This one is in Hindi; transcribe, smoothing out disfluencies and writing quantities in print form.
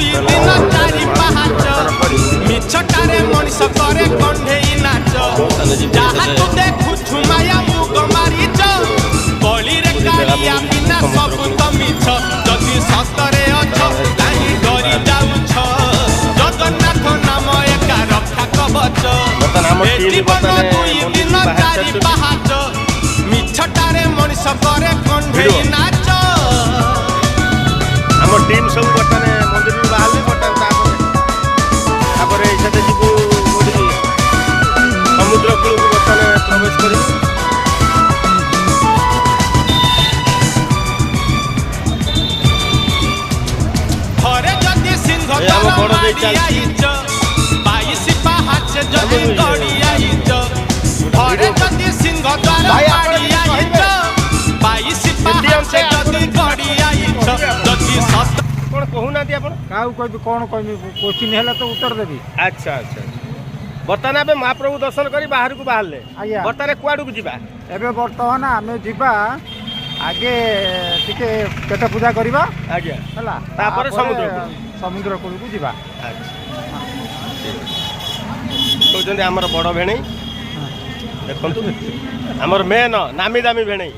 दुई दिन चारि पाहाच मिछटारे मनिष करे कंढेई नाच जहाँ तू देखुछु माया मुग मारिच बलि रे कालिया बिना सब तो मिछ जदि सतरे अछ काहे डरी जाउछ जगन्नाथ नाम एका रक्षा कवच ए जीवन दुई दिन चारि पाहाच मिछटारे मनिष करे कंढेई नाच आम टीम सब बर्तमान मंदिर बाहर बर्तमान जीव समुद्र कूल को बर्तमान प्रवेश कर घरे जदि सिंह बाईस पाहाच जदि गड़ी आईच घरे जदि सिंह द्वार बाईस पाहाच जदि गड़ी आईच जदि सत कौन कहूना आपण कौन कहबी क्वेश्चन है तो उत्तर देवी। अच्छा अच्छा बर्तमान आम महाप्रभु दर्शन कर बाहर को बाहर बर्तमान कुआड़ को जीवा एबे बर्तमान आमे जीवा आगे टिके पेट पूजा करवा आज्ञा हला तापर समुद्र कूल को जीवा। कहते आमर बड़ भेणई देखु आमर मेन नामी दामी भेणई